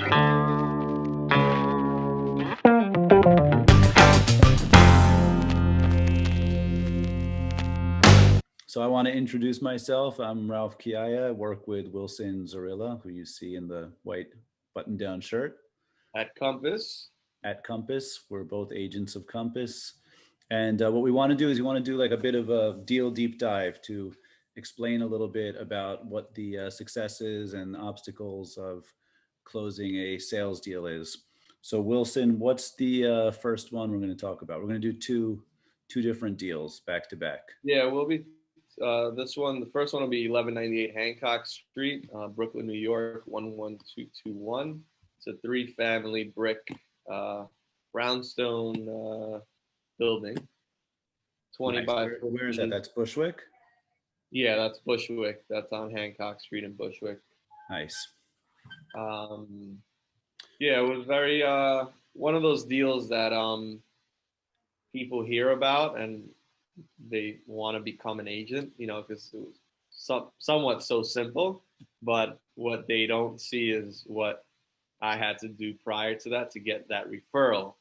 So I want to introduce myself. I'm Ralph Chiaia. I work with Wilson Zorrilla, who you see in the white button-down shirt At Compass. at Compass. We're both agents of Compass. And what we want to do is we want to do like a bit of a deal deep dive to explain a little bit about what the successes and obstacles of closing a sales deal is. So Wilson, what's the first one we're going to talk about? We're going to do two different deals back to back. Yeah, we'll be this one. The first one will be 1198 Hancock Street, Brooklyn, New York, 11221. It's a three-family brick brownstone building, 20 Nice. by Where is that? 14. That's Bushwick. Yeah, that's Bushwick. That's on Hancock Street in Bushwick. Nice. Um, yeah, it was very one of those deals that people hear about and they want to become an agent, because it was somewhat so simple. But what they don't see is what I had to do prior to that to get that referral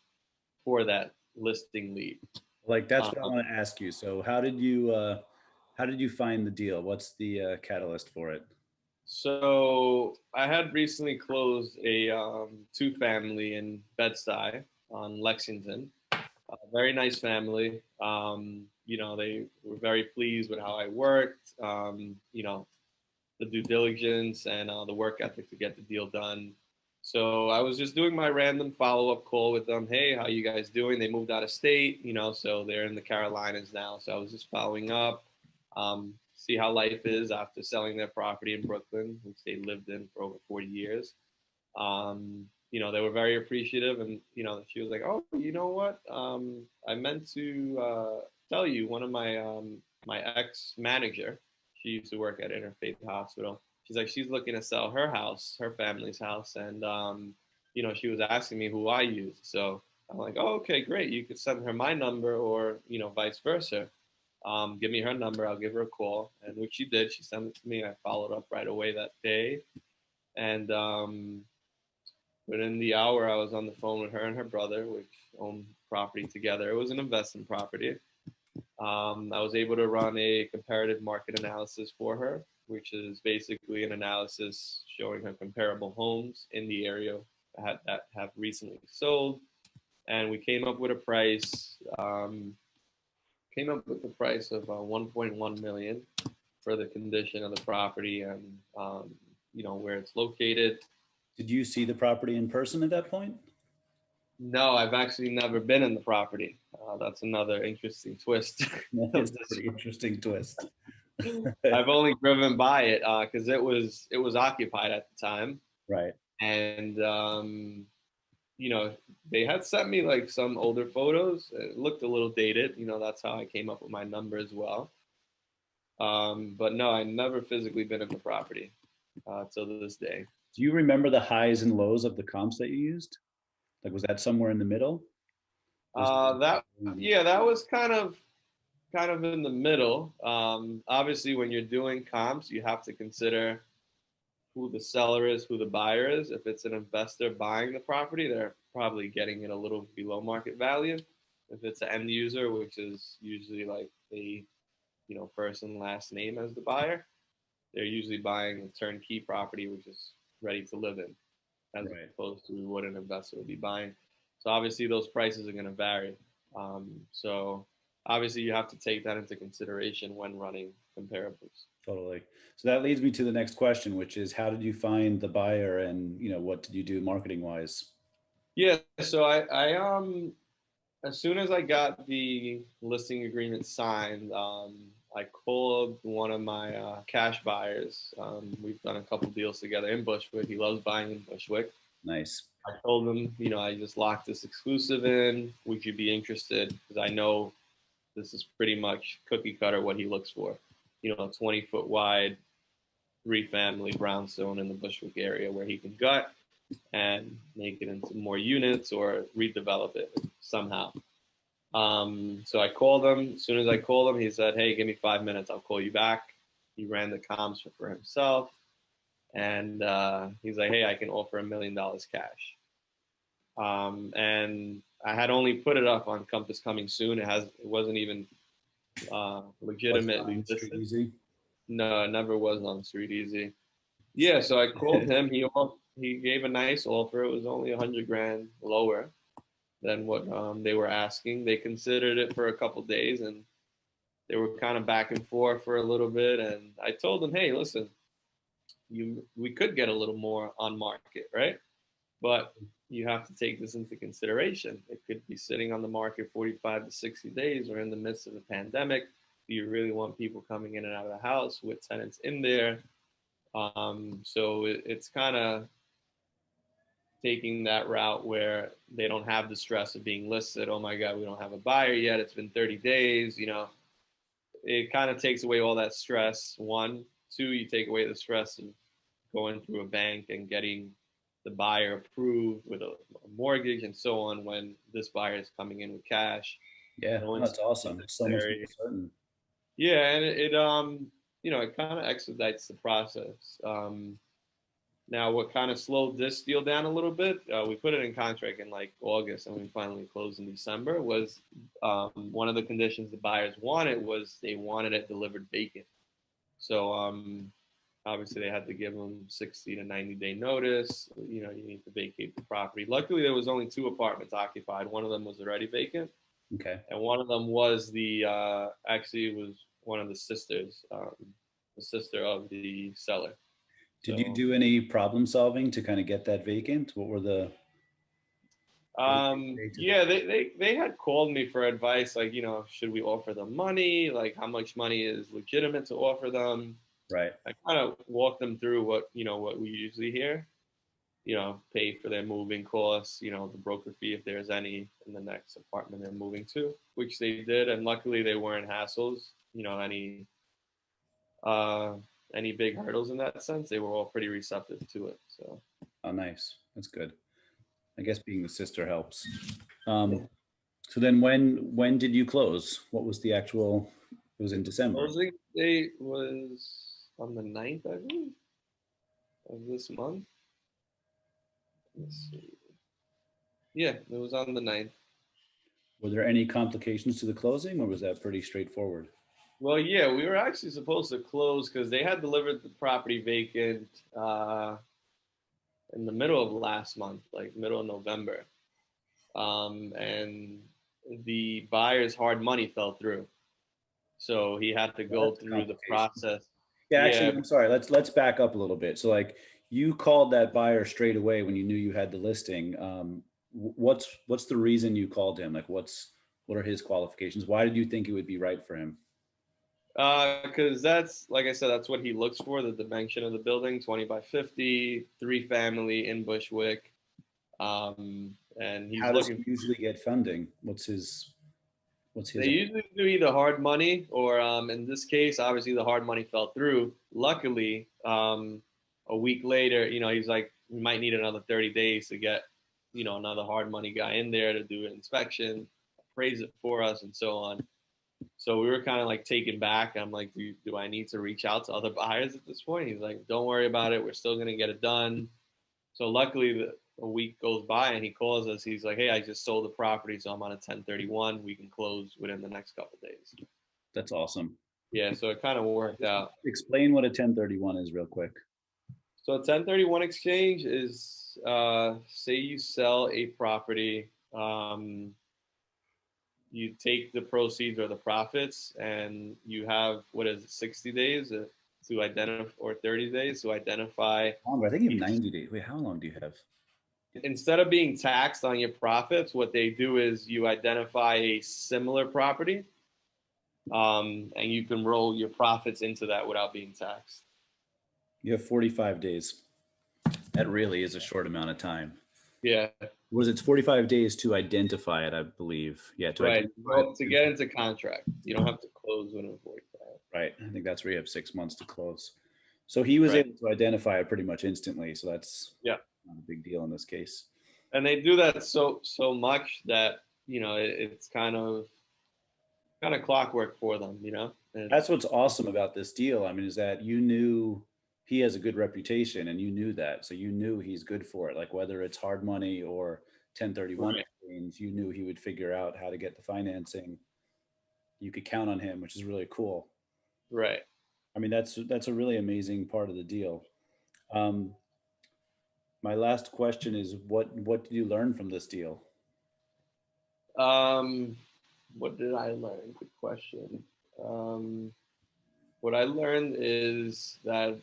for that listing lead. Like that's what I Um, want to ask you. So how did you find the deal? What's the catalyst for it? so I had recently closed a two-family in Bed-Stuy on Lexington. A very nice family. They were very pleased with how I worked. The due diligence and the work ethic to get the deal done. So I was just doing my random follow-up call with them. Hey, how you guys doing? They moved out of state, so they're in the Carolinas now. So I was just following up, see how life is after selling their property in Brooklyn, which they lived in for over 40 years. They were very appreciative, and she was like, "Oh, you know what? I meant to tell you, one of my ex manager, she used to work at Interfaith Hospital. She's like, she's looking to sell her house, her family's house, and she was asking me who I used. So I'm like, oh, okay, great. You could send her my number, or vice versa. Give me her number. I'll give her a call." And which she did. She sent it to me. I followed up right away that day, and within the hour, I was on the phone with her and her brother, which owned property together. It was an investment property. I was able to run a comparative market analysis for her, which is basically an analysis showing her comparable homes in the area that have recently sold. And we came up with a price. Came up with the price of 1.1 million for the condition of the property and where it's located. Did you see the property in person at that point? No, I've actually never been in the property. That's another interesting twist It's of a this. pretty interesting twist. I've only driven by it because it was occupied at the time, Right. and they had sent me like some older photos. It looked a little dated. That's how I came up with my number as well. But no, I never physically been in the property till this day. Do you remember the highs and lows of the comps that you used? Like, was that somewhere in the middle? Was That Yeah, that was kind of in the middle. Obviously, when you're doing comps, you have to consider who the seller is, who the buyer is. If it's an investor buying the property, they're probably getting it a little below market value. If it's an end user, which is usually like a first and last name as the buyer, they're usually buying a turnkey property, which is ready to live in, as right. opposed to what an investor would be buying. So obviously, those prices are going to vary. So obviously, you have to take that into consideration when running comparables. Totally. So that leads me to the next question, which is how did you find the buyer and, what did you do marketing wise? Yeah, so as soon as I got the listing agreement signed, I called one of my cash buyers. We've done a couple deals together in Bushwick. He loves buying in Bushwick. Nice. I told him, I just locked this exclusive in. Would you be interested? Because I know this is pretty much cookie cutter what he looks for. 20-foot wide, three-family brownstone in the Bushwick area where he can gut and make it into more units or redevelop it somehow. So I called him. As soon as I called him, he said, "Hey, give me 5 minutes. I'll call you back." He ran the comps for himself, and he's like, hey, I can offer $1 million cash. And I had only put it up on Compass Coming Soon. It wasn't even What's legitimately on Street listed. Easy? No, it never was on Street Easy. Yeah, so I called him. He gave a nice offer. It was only 100 grand lower than what they were asking. They considered it for a couple days, and they were kind of back and forth for a little bit. And I told them, hey, listen, we could get a little more on market, right? But you have to take this into consideration. It could be sitting on the market 45 to 60 days. Or in the midst of a pandemic. Do you really want people coming in and out of the house with tenants in there? So it's kind of taking that route where they don't have the stress of being listed. Oh my God, we don't have a buyer yet. It's been 30 days. It kind of takes away all that stress. One, two, you take away the stress of going through a bank and getting the buyer approved with a mortgage and so on when this buyer is coming in with cash. Yeah, No that's one's awesome. So much more necessary. certain. Yeah, and it kind of expedites the process. Now, what kind of slowed this deal down a little bit, we put it in contract in like August and we finally closed in December, was one of the conditions the buyers wanted was they wanted it delivered vacant. So obviously they had to give them 60 to 90-day notice. You need to vacate the property. Luckily, there was only 2 apartments occupied. One of them was already vacant. Okay. And one of them was actually it was one of the sisters, the sister of the seller. Did you So do any problem solving to kind of get that vacant? What did they say to the? yeah, they had called me for advice, like, should we offer them money? Like, how much money is legitimate to offer them? Right. I kind of walked them through what we usually hear. Pay for their moving costs, the broker fee if there's any in the next apartment they're moving to, which they did, and luckily they weren't hassles. Uh, any big hurdles in that sense, they were all pretty receptive to it. So Oh, nice. That's good. I guess being the sister helps. yeah. So then when did you close? What was the actual? It was in December. Closing date was on the 9th, I believe, of this month. Let's see. Yeah, it was on the 9th. Were there any complications to the closing, or was that pretty straightforward? Well, yeah, we were actually supposed to close because they had delivered the property vacant in the middle of last month, like middle of November. And the buyer's hard money fell through. So he had to Well, go that's a through the complication. process. Yeah, Yeah. actually, I'm sorry. Let's back up a little bit. So like you called that buyer straight away when you knew you had the listing. What's the reason you called him? Like what are his qualifications? Why did you think it would be right for him? Because that's, like I said, that's what he looks for, the dimension of the building, 20 by 50, 3 family in Bushwick. And he's How does he looking. usually get funding? What's They his? usually do either hard money or, in this case, obviously the hard money fell through. Luckily, a week later, he's like, we might need another 30 days to get, another hard money guy in there to do an inspection, appraise it for us, and so on. So we were kind of like taken back. I'm like, do I need to reach out to other buyers at this point? He's like, don't worry about it. We're still going to get it done. So luckily, a week goes by and he calls us. He's like, hey, I just sold the property, so I'm on a 1031. We can close within the next couple of days. That's awesome. Yeah, so it kind of worked out. Explain what a 1031 is real quick. So a 1031 exchange is, say you sell a property, you take the proceeds or the profits, and you have, what is it, 60 days to identify, or 30 days to identify. Longer. I think even 90 days. Wait, how long do you have? Instead of being taxed on your profits, what they do is you identify a similar property, and you can roll your profits into that without being taxed. You have 45 days. That really is a short amount of time. Yeah. Was it 45 days to identify it, I believe. Yeah, to Right. identify Well, it. to get into contract, you don't have to close within 45. Right. I think that's where you have 6 months to close. So he was Right. able to identify it pretty much instantly. So that's Yeah. not a big deal in this case. And they do that so much that it's kind of clockwork for them. That's what's awesome about this deal. I mean, is that you knew he has a good reputation and you knew that. So you knew he's good for it. Like whether it's hard money or 1031 Right. exchange, you knew he would figure out how to get the financing. You could count on him, which is really cool. Right. I mean, that's a really amazing part of the deal. Um, my last question is, what did you learn from this deal? Um, what did I learn? Good question. Um, what I learned is that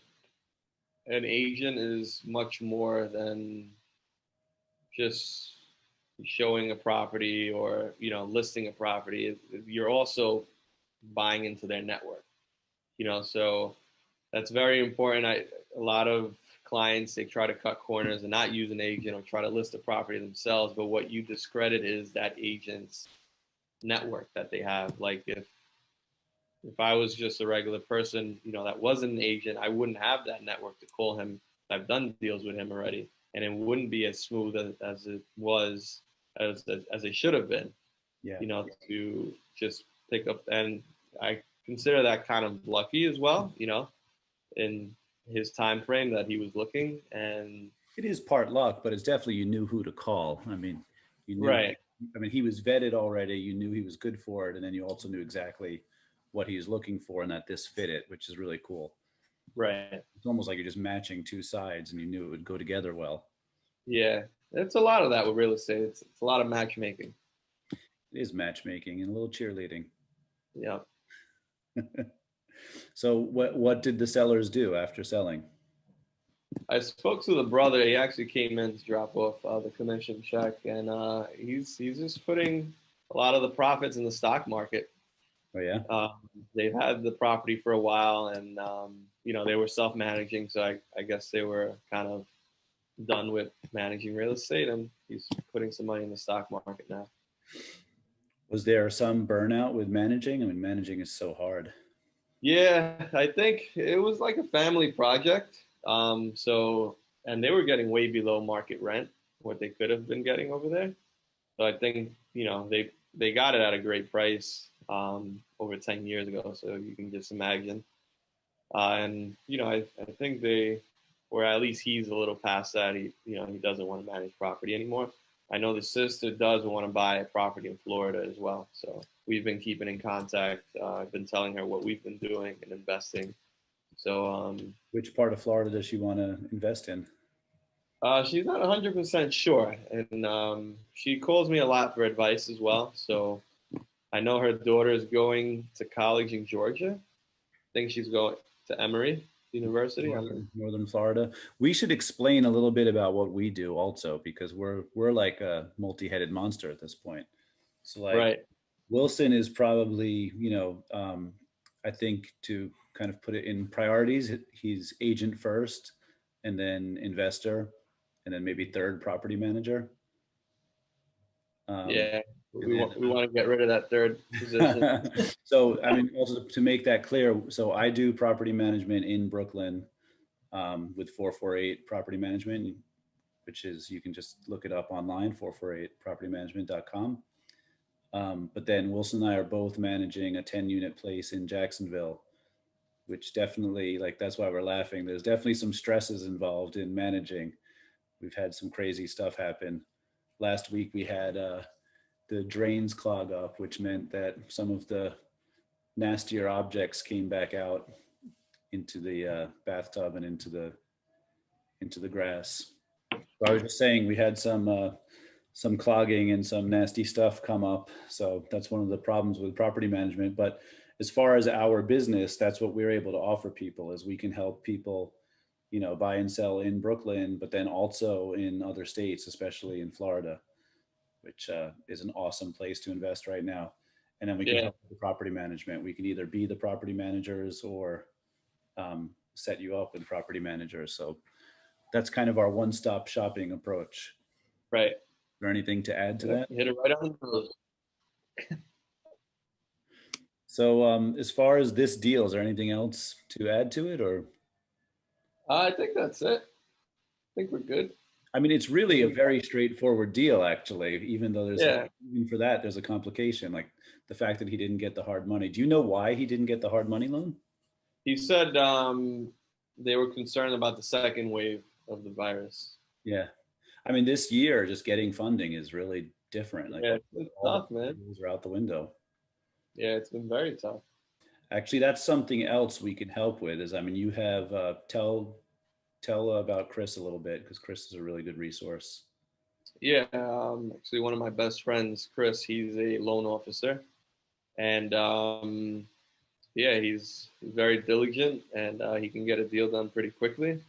an agent is much more than just showing a property or listing a property. You're also buying into their network. So that's very important. A lot of clients, they try to cut corners and not use an agent or try to list a property themselves. But what you discredit is that agent's network that they have. Like if I was just a regular person, that wasn't an agent, I wouldn't have that network to call him. I've done deals with him already, and it wouldn't be as smooth as it was, as it should have been. Yeah. To just pick up, and I consider that kind of lucky as well. In his time frame that he was looking, and It is part luck, but it's definitely you knew who to call. I mean, you knew. right, I mean, he was vetted already. You knew he was good for it, and then you also knew exactly what he was looking for, and that this fit it, which is really cool. right, It's almost like you're just matching two sides, and you knew it would go together well. yeah. It's a lot of that with real estate. It's a lot of matchmaking. It is matchmaking and a little cheerleading. Yeah. So, what did the sellers do after selling? I spoke to the brother. He actually came in to drop off the commission check, and he's just putting a lot of the profits in the stock market. Oh yeah, Um, they've had the property for a while, and they were self-managing, so I guess they were kind of done with managing real estate, and he's putting some money in the stock market now. was there some burnout with managing? I mean, managing is so hard. Yeah, I think it was like a family project. And they were getting way below market rent, what they could have been getting over there. So I think they got it at a great price over 10 years ago. So you can just imagine. And I think they, or at least he's a little past that. He doesn't want to manage property anymore. I know the sister does want to buy a property in Florida as well. So we've been keeping in contact. I've been telling her what we've been doing and investing. So Which part of Florida does she want to invest in? she's not 100% sure, and she calls me a lot for advice as well. So I know her daughter is going to college in Georgia. I think she's going to Emory University. Northern Florida. We should explain a little bit about what we do also, because we're like a multi-headed monster at this point. So like Right. Wilson is probably, I think to kind of put it in priorities, he's agent first and then investor and then maybe third property manager. Um, Yeah. and We want to get rid of that third position. then, so, I mean, also to make that clear, so I do property management in Brooklyn with 448 Property Management, which is, you can just look it up online, 448propertymanagement.com. But then Wilson and I are both managing a 10-unit place in Jacksonville, which definitely, like, that's why we're laughing. There's definitely some stresses involved in managing. We've had some crazy stuff happen. Last week we had the drains clog up, which meant that some of the nastier objects came back out into the bathtub and into the grass. So I was just saying we had some clogging and some nasty stuff come up. So that's one of the problems with property management. But as far as our business, that's what we're able to offer people, is we can help people, buy and sell in Brooklyn, but then also in other states, especially in Florida, which is an awesome place to invest right now. And then we can Yeah. help with the property management. We can either be the property managers or set you up with property managers. So that's kind of our one-stop shopping approach. Right. Is there anything to add to Yeah. that? Hit it right on the nose. So, as far as this deal, is there anything else to add to it, or? I think that's it. I think we're good. I mean, it's really a very straightforward deal, actually. Even though there's Yeah. even for that, there's a complication, like the fact that he didn't get the hard money. Do you know why he didn't get the hard money loan? He said they were concerned about the second wave of the virus. Yeah. I mean, this year, just getting funding is really different. Like Yeah, it's been all tough, the man. rules are out the window. Yeah, it's been very tough. Actually, that's something else we can help with. Is I mean, you have tell about Chris a little bit because Chris is a really good resource. Yeah, actually, one of my best friends, Chris, he's a loan officer, and yeah, he's very diligent, and he can get a deal done pretty quickly.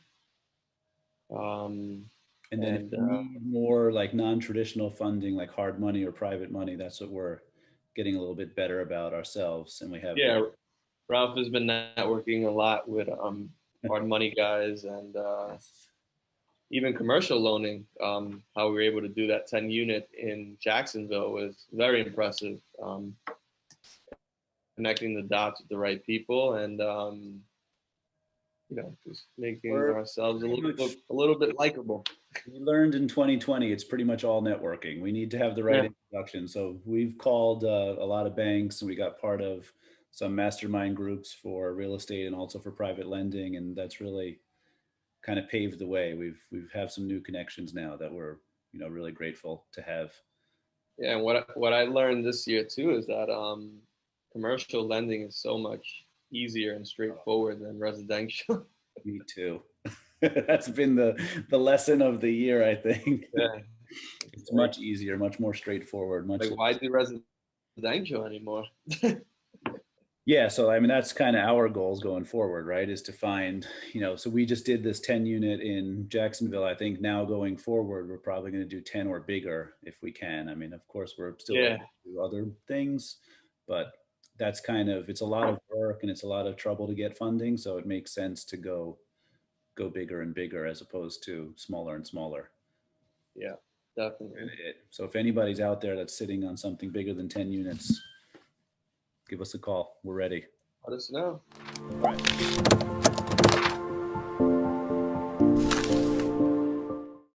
Um, And then if and you need more like non-traditional funding, like hard money or private money, that's what we're getting a little bit better about ourselves. And we have yeah, Ralph has been networking a lot with hard money guys and yes. even commercial loaning. How we were able to do that 10 unit in Jacksonville was very impressive. Connecting the dots with the right people and just making We're ourselves pretty much a little bit likable. we learned in 2020 it's pretty much all networking. We need to have the right Yeah, introduction. So we've called a lot of banks and we got part of some mastermind groups for real estate and also for private lending, and that's really kind of paved the way. We've have some new connections now that we're really grateful to have. yeah. And what I learned this year too is that commercial lending is so much easier and straightforward than residential. Me too. That's been the lesson of the year, I think. Yeah, It's much easier, much more straightforward, much like why do residential anymore? yeah. So I mean, that's kind of our goals going forward, right? Is to find, so we just did this 10 unit in Jacksonville. I think now going forward, we're probably going to do 10 or bigger if we can. I mean, of course, we're still able Yeah, to do other things, but that's kind of, it's a lot of work and it's a lot of trouble to get funding. So it makes sense to go bigger and bigger as opposed to smaller and smaller. yeah, definitely. So if anybody's out there that's sitting on something bigger than 10 units, give us a call. We're ready. Let us know. All right.